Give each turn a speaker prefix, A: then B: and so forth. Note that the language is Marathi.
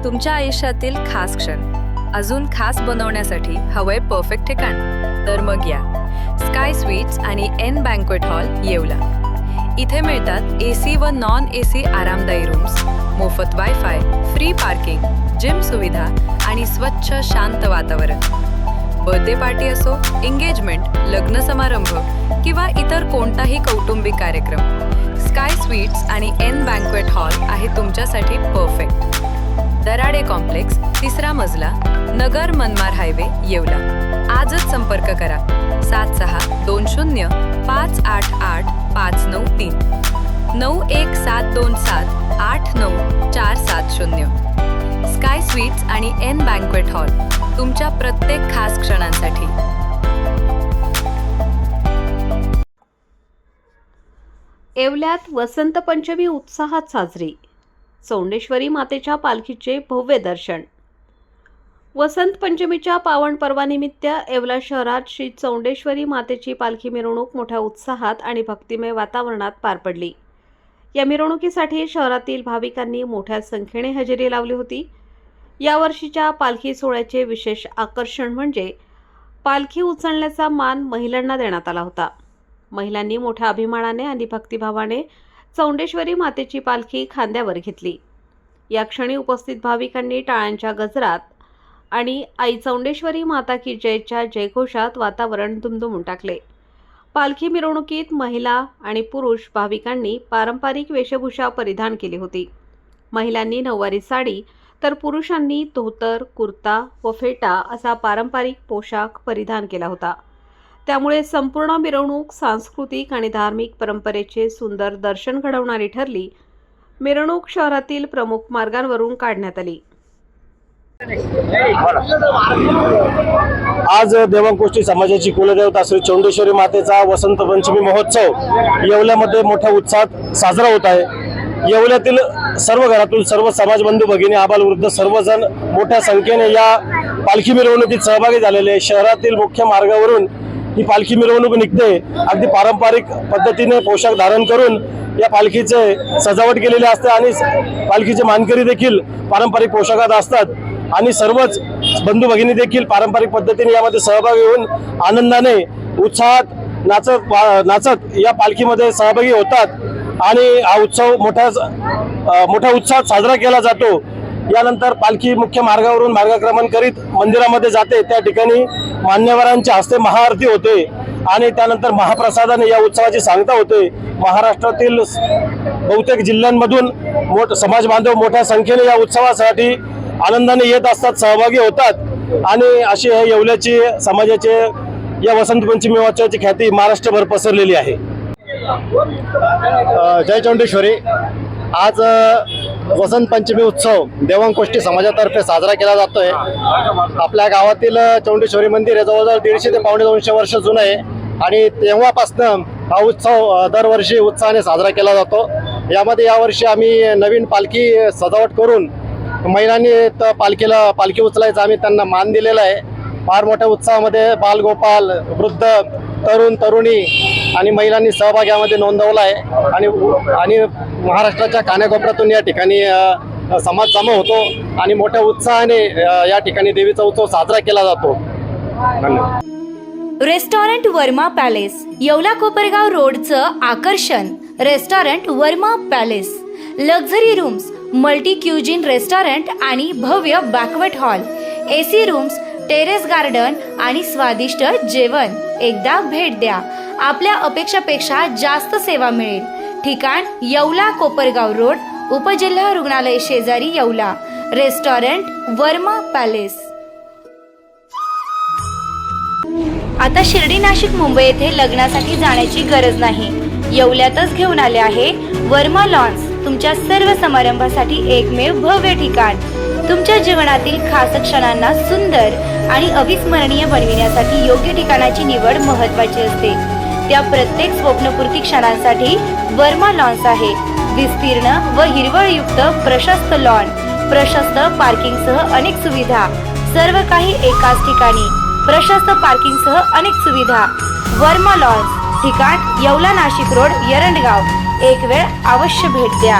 A: तुमच्या आयुष्यातील खास क्षण अजून खास बनवण्यासाठी हवंय परफेक्ट ठिकाण? तर मग या स्काय स्वीट्स आणि एन बँक्वेट हॉल येवला. इथे मिळतात एसी व नॉन एसी आरामदायी रूम्स, मोफत वायफाय, फ्री पार्किंग, जिम सुविधा आणि स्वच्छ शांत वातावरण. बर्थडे पार्टी असो, एंगेजमेंट, लग्न समारंभ किंवा इतर कोणताही कौटुंबिक कार्यक्रम, स्काय स्वीट्स आणि एन बँक्वेट हॉल आहे तुमच्यासाठी परफेक्ट. दराडे कॉम्प्लेक्स, 3रा मजला, नगर मनमाड हायवे, येवला. आजच संपर्क करा 7620588593 9172789470. स्काय स्वीट्स आणि एन बँक्वेट हॉल तुमच्या प्रत्येक खास क्षणांसाठी.
B: येवल्यात वसंत पंचमी उत्साहात साजरी. चौंडेश्वरी मातेच्या पालखीचे भव्य दर्शन. वसंत पंचमीच्या पावन पर्वानिमित्त येवला शहरात श्री चौंडेश्वरी मातेची पालखी मिरवणूक मोठ्या उत्साहात आणि भक्तिमय वातावरणात पार पडली. या मिरवणुकीसाठी शहरातील भाविकांनी मोठ्या संख्येने हजेरी लावली होती. यावर्षीच्या पालखी सोहळ्याचे विशेष आकर्षण म्हणजे पालखी उचलण्याचा मान महिलांना देण्यात आला होता. महिलांनी मोठ्या अभिमानाने आणि भक्तिभावाने चौंडेश्वरी मातेची पालखी खांद्यावर घेतली. या क्षणी उपस्थित भाविकांनी टाळ्यांच्या गजरात आणि आई चौंडेश्वरी माता की जयच्या जयघोषात वातावरण दुमदुमून टाकले. पालखी मिरवणुकीत महिला आणि पुरुष भाविकांनी पारंपरिक वेशभूषा परिधान केली होती. महिलांनी नऊवारी साडी तर पुरुषांनी धोतर, कुर्ता व फेटा असा पारंपरिक पोशाख परिधान केला होता. त्यामुळे संपूर्ण मिरवणूक सांस्कृतिक आणि धार्मिक परंपरेचे सुंदर दर्शन घडवणारी ठरली. मिरवणूक शहरातील प्रमुख मार्गांवरून काढण्यात आली.
C: आज देवांगकोष्टी समाजाची कुलदेवता श्री चौंडेश्वरी मातेचा वसंत पंचमी महोत्सव येवल्यामध्ये मोठ्या उत्साहात साजरा होत आहे. येवल्यातील सर्व घरातून सर्व समाज बंधू भगिनी आबालवृद्ध सर्वजण मोठ्या संख्येने या पालखी मिरवणुकीत सहभागी झालेले आहे. शहरातील मुख्य मार्गावरून ही पालखी मिरवणूक निघते. अगदी पारंपरिक पद्धतीने पोशाख धारण करून या पालखीचे सजावट केलेली असते आणि पालखीचे मानकरी देखील पारंपरिक पोशाखात असतात आणि सर्वच बंधू भगिनी देखील पारंपरिक पद्धतीने यामध्ये सहभागी होऊन आनंदाने उत्साहात नाचत या पालखीमध्ये सहभागी होतात आणि हा उत्सव मोठ्या उत्साहात साजरा केला जातो. यानंतर पालखी मुख्य मार्गावरून मार्गक्रमण करीत मंदिरामध्ये जाते. त्या ठिकाणी मान्यवरांच्या हस्ते महाआरती होते आणि त्यानंतर महाप्रसादाने या उत्सवाची सांगता होते. महाराष्ट्रातील बहुतेक जिल्ह्यांमधून समाज बांधव मोठ्या संख्येने या उत्सवासाठी आनंदाने येत असतात, सहभागी होतात आणि अशी हे येवल्याची समाजाचे या वसंत पंचमी महोत्सवाची ख्याती महाराष्ट्रभर पसरलेली आहे.
D: जय चौंडेश्वरी. आज वसंत पंचमी उत्सव देवांगकोष्टी समाजातर्फे साजरा केला जातोय. आपल्या गावातील चौंडेश्वरी मंदिर हे जवळजवळ 150 ते 250 वर्ष जुनं आहे आणि तेव्हापासून हा उत्सव दरवर्षी उत्साहाने साजरा केला जातो. यामध्ये यावर्षी आम्ही नवीन पालखी सजावट करून महिलांनी पालखी उचलायचा आम्ही त्यांना मान दिलेला आहे. फार मोठ्या उत्साहामध्ये बालगोपाल, वृद्ध, तरुण तरुणी आणि महिलांनी सहभाग यामध्ये नोंदवला आहे आणि महाराष्ट्राच्या कानाकोपऱ्यातून या ठिकाणी समाज जमा होतो आणि मोठ्या उत्साहाने या ठिकाणी देवीचा उत्सव साजरा केला जातो. धन्यवाद.
E: रेस्टॉरंट वर्मा पॅलेस, येवला कोपरगाव रोडचं आकर्षण. Restaurant Verma palace, luxury rooms, multi cuisine restaurant आणि भव्य banquet hall, AC rooms, terrace garden आणि स्वादिष्ट जेवण. एकदा भेट द्या. आपल्या अपेक्षापेक्षा जास्त सेवा मिळेल. ठिकाण येवला कोपरगाव रोड, उपजिल्हा रुग्णालय शेजारी, येवला. Restaurant Verma palace. आता शिर्डी, नाशिक, मुंबई येथे लग्नासाठी जाण्याची गरज नाही. येवल्यातच घेऊन आले आहे वर्मा लॉन्स. तुमच्या सर्व समारंभासाठी एकमेव भव्य ठिकाण. तुमच्या जीवनातील खास क्षणांना सुंदर आणि अविस्मरणीय बनविण्यासाठी योग्य ठिकाणाची निवड महत्त्वाची असते. त्या प्रत्येक स्वप्नपूर्ती क्षणांसाठी वर्मा लॉन्स आहे. विस्तीर्ण व हिरवळयुक्त प्रशस्त लॉन, प्रशस्त पार्किंगसह अनेक सुविधा, सर्व काही एकाच ठिकाणी. प्रशस्त पार्किंगसह अनेक सुविधा. वर्मा लॉन्स. ठिकाण येवला, नाशिक रोड, यरंडगाव. एक वेळ अवश्य भेट द्या.